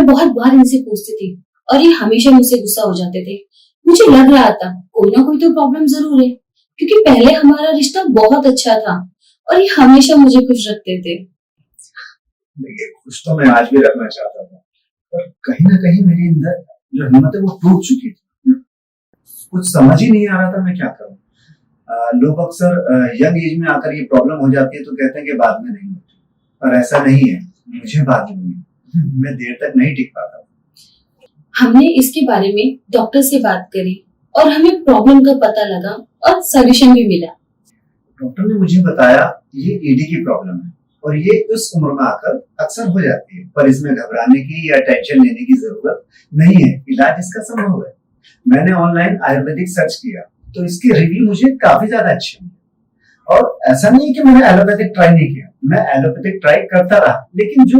मैं बहुत बार इनसे पूछती थी और ये हमेशा मुझसे गुस्सा हो जाते थे। मुझे लग रहा था कोई ना कोई तो प्रॉब्लम जरूर है, क्योंकि पहले हमारा रिश्ता बहुत अच्छा था और ये हमेशा मुझे खुश रखते थे। देखिए, खुश तो मैं आज भी रखना चाहता था, पर कहीं ना कहीं मेरे अंदर जो हिम्मत है वो टूट चुकी थी। कुछ समझ ही नहीं आ रहा था मैं क्या करूं। लोग अक्सर यंग एज में आकर ये प्रॉब्लम हो जाती है तो कहते हैं कि बाद में नहीं होती, पर ऐसा नहीं है। मुझे बाद में हुई, मैं देर तक नहीं टिक पाता। हमने इसके बारे में डॉक्टर से बात करी और हमें प्रॉब्लम का पता लगा और सॉल्यूशन भी मिला। डॉक्टर ने मुझे बताया ये ईडी की प्रॉब्लम है और ये उस उम्र में आकर अक्सर हो जाती है, पर इसमें घबराने की या टेंशन लेने की जरूरत नहीं है। इलाज इसका संभव है। मैंने ऑनलाइन आयुर्वेदिक सर्च किया तो इसके रिव्यू मुझे काफी ज्यादा अच्छे मिले। और ऐसा नहीं है कि मैंने एलोपैथिक ट्राई नहीं किया, मैं एलोपैथिक ट्राई करता रहा, लेकिन जो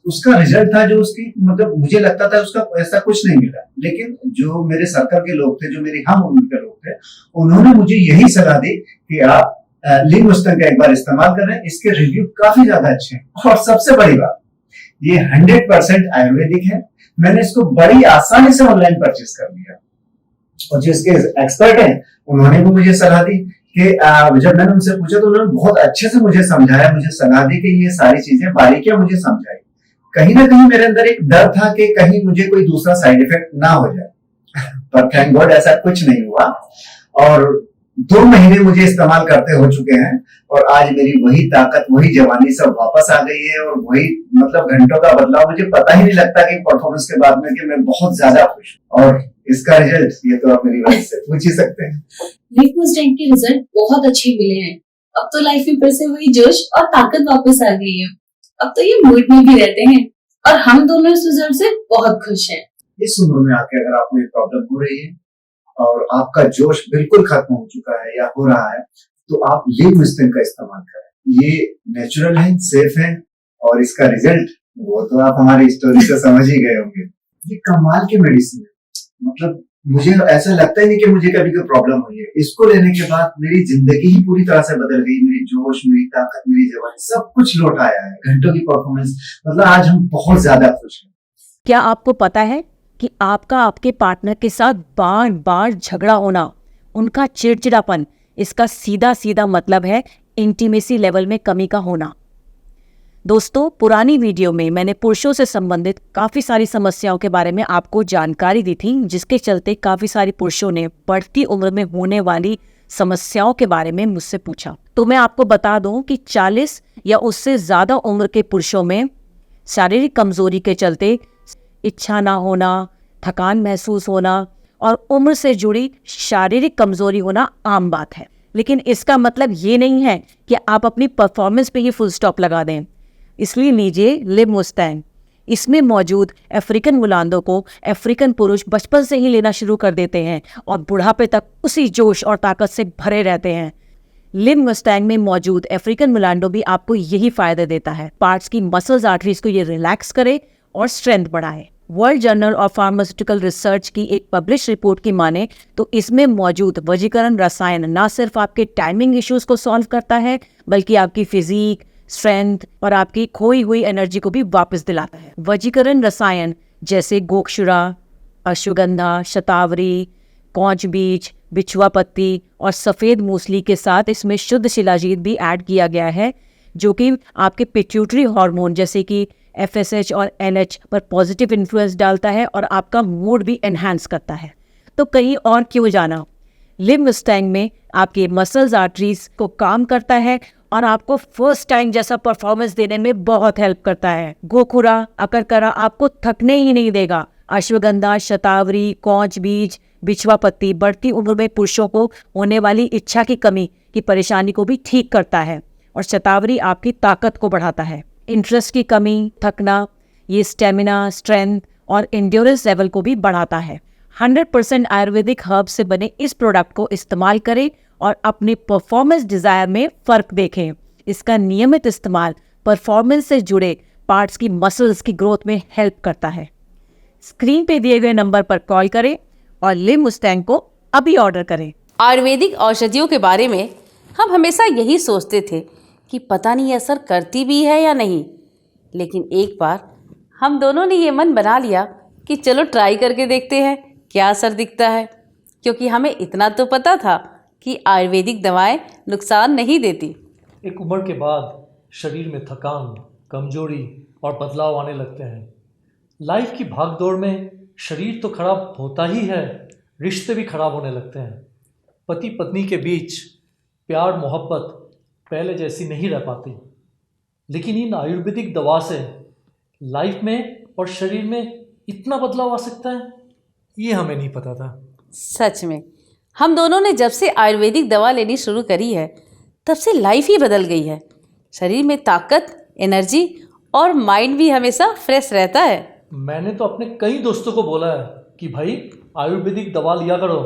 उसका रिजल्ट था, जो उसकी मतलब मुझे लगता था उसका ऐसा कुछ नहीं मिला। लेकिन जो मेरे सर्कल के लोग थे, जो मेरी हम उम्र के लोग थे, उन्होंने मुझे यही सलाह दी कि आप लिंगोस्टन का एक बार इस्तेमाल करें, इसके रिव्यू काफी ज्यादा अच्छे हैं। और सबसे बड़ी बात, ये 100% आयुर्वेदिक है। मैंने इसको बड़ी आसानी से ऑनलाइन परचेज कर लिया और जो इसके एक्सपर्ट हैं उन्होंने भी मुझे सलाह दी कि जब मैंने उनसे पूछा तो उन्होंने बहुत अच्छे से मुझे समझाया, मुझे सलाह दी कि ये सारी चीजें बारीकियां मुझे समझाई। कहीं ना कहीं मेरे अंदर एक डर था कि कहीं मुझे कोई दूसरा साइड इफेक्ट ना हो जाए, पर थैंक गॉड ऐसा कुछ नहीं हुआ। और 2 महीने मुझे इस्तेमाल करते हो चुके हैं और आज मेरी वही ताकत, वही जवानी सब वापस आ गई है और वही मतलब घंटों का बदलाव। मुझे पता ही नहीं लगता कि परफॉर्मेंस के बाद में कि मैं बहुत ज्यादा खुश हूँ। और इसका रिजल्ट ये तो आप मेरी वजह से पूछ ही सकते हैं। लिंगोस्टन के रिजल्ट बहुत अच्छे मिले हैं। अब तो लाइफ में फिर से वही जोश और ताकत वापस आ गई है। अब तो ये मूड में भी रहते हैं और हम दोनों इस रिजल्ट से बहुत खुश हैं। इस उम्र में आके अगर आपको ये प्रॉब्लम हो रही है और आपका जोश बिल्कुल खत्म हो चुका है या हो रहा है, तो आप लिंगोस्टन का इस्तेमाल करें। ये नेचुरल है, सेफ है और इसका रिजल्ट वो तो आप हमारी स्टोरी से समझ ही गए होंगे। ये कमाल की मेडिसिन है। मतलब मुझे ऐसा लगता ही नहीं कि मुझे कभी कोई प्रॉब्लम हुई है। इसको लेने के बाद मेरी जिंदगी ही पूरी तरह से बदल गई। मेरी जोश, मेरी ताकत, मेरी जवानी सब कुछ लौट आया है। घंटों की परफॉर्मेंस, मतलब आज हम बहुत ज्यादा खुश हैं। क्या आपको पता है कि आपका आपके पार्टनर के साथ बार बार झगड़ा होना, उनका चिड़चिड़ापन, इसका सीधा सीधा मतलब है इंटीमेसी लेवल में कमी का होना। दोस्तों, पुरानी वीडियो में मैंने पुरुषों से संबंधित काफ़ी सारी समस्याओं के बारे में आपको जानकारी दी थी, जिसके चलते काफ़ी सारे पुरुषों ने बढ़ती उम्र में होने वाली समस्याओं के बारे में मुझसे पूछा। तो मैं आपको बता दूं कि 40 या उससे ज़्यादा उम्र के पुरुषों में शारीरिक कमजोरी के चलते इच्छा ना होना, थकान महसूस होना और उम्र से जुड़ी शारीरिक कमजोरी होना आम बात है। लेकिन इसका मतलब ये नहीं है कि आप अपनी परफॉर्मेंस पे ही फुल स्टॉप लगा दें। इसलिए लीजिए लिंगोस्टन। इसमें मौजूद अफ्रीकन मुलांदों को अफ्रीकन पुरुष बचपन से ही लेना शुरू कर देते हैं और बुढ़ापे तक उसी जोश और ताकत से भरे रहते हैं। लिंगोस्टन में मौजूद अफ्रीकन मुलांडो भी आपको यही फायदा देता है। पार्ट्स की मसल्स, आर्टरीज को ये रिलैक्स करे और स्ट्रेंथ बढ़ाए। World journal of pharmaceutical research की एक पब्लिश रिपोर्ट की माने तो इसमें मौजूद वजीकरण रसायन न सिर्फ आपके टाइमिंग इश्यूज को सॉल्व करता है, बल्कि आपकी फिजिक, स्ट्रेंथ और आपकी खोई हुई एनर्जी को भी वापस दिलाता है। वजीकरण रसायन जैसे गोक्षुरा, अश्वगंधा, शतावरी, कौच बीज, बिछुआ पत्ती और सफ़ेद मूसली के साथ इसमें शुद्ध शिलाजीत भी ऐड किया गया है, जो कि आपके पिट्यूटरी हार्मोन जैसे कि FSH और NH पर पॉजिटिव इन्फ्लुएंस डालता है और आपका मूड भी एनहांस करता है। तो कहीं और क्यों जाना। लिंगोस्टन में आपके मसल्स, आर्टरीज को काम करता है और आपको फर्स्ट टाइम जैसा परफॉर्मेंस देने में बहुत हेल्प करता है। गोखुरा, अकरकरा आपको थकने ही नहीं देगा। अश्वगंधा, शतावरी, कौच बीज, बिछवा पत्ती बढ़ती उम्र में पुरुषों को होने वाली इच्छा की कमी की परेशानी को भी ठीक करता है और शतावरी आपकी ताकत को बढ़ाता है। इंटरेस्ट की कमी, थकना, ये स्टेमिना, स्ट्रेंथ और एंड्योरेंस लेवल को भी बढ़ाता है। 100% आयुर्वेदिक हर्ब से बने इस प्रोडक्ट को इस्तेमाल करें और अपने परफॉर्मेंस डिज़ायर में फ़र्क देखें। इसका नियमित इस्तेमाल परफॉर्मेंस से जुड़े पार्ट्स की मसल्स की ग्रोथ में हेल्प करता है। स्क्रीन पे दिए गए नंबर पर कॉल करें और लिंगोस्टन को अभी ऑर्डर करें। आयुर्वेदिक औषधियों के बारे में हम हमेशा यही सोचते थे कि पता नहीं असर करती भी है या नहीं, लेकिन एक बार हम दोनों ने ये मन बना लिया कि चलो ट्राई करके देखते हैं क्या असर दिखता है, क्योंकि हमें इतना तो पता था कि आयुर्वेदिक दवाएं नुकसान नहीं देती। एक उम्र के बाद शरीर में थकान, कमजोरी और बदलाव आने लगते हैं। लाइफ की भागदौड़ में शरीर तो खराब होता ही है, रिश्ते भी खराब होने लगते हैं। पति पत्नी के बीच प्यार मोहब्बत पहले जैसी नहीं रह पाती। लेकिन इन आयुर्वेदिक दवा से लाइफ में और शरीर में इतना बदलाव आ सकता है, ये हमें नहीं पता था। सच में हम दोनों ने जब से आयुर्वेदिक दवा लेनी शुरू करी है तब से लाइफ ही बदल गई है। शरीर में ताकत, एनर्जी और माइंड भी हमेशा फ्रेश रहता है। मैंने तो अपने कई दोस्तों को बोला है कि भाई आयुर्वेदिक दवा लिया करो।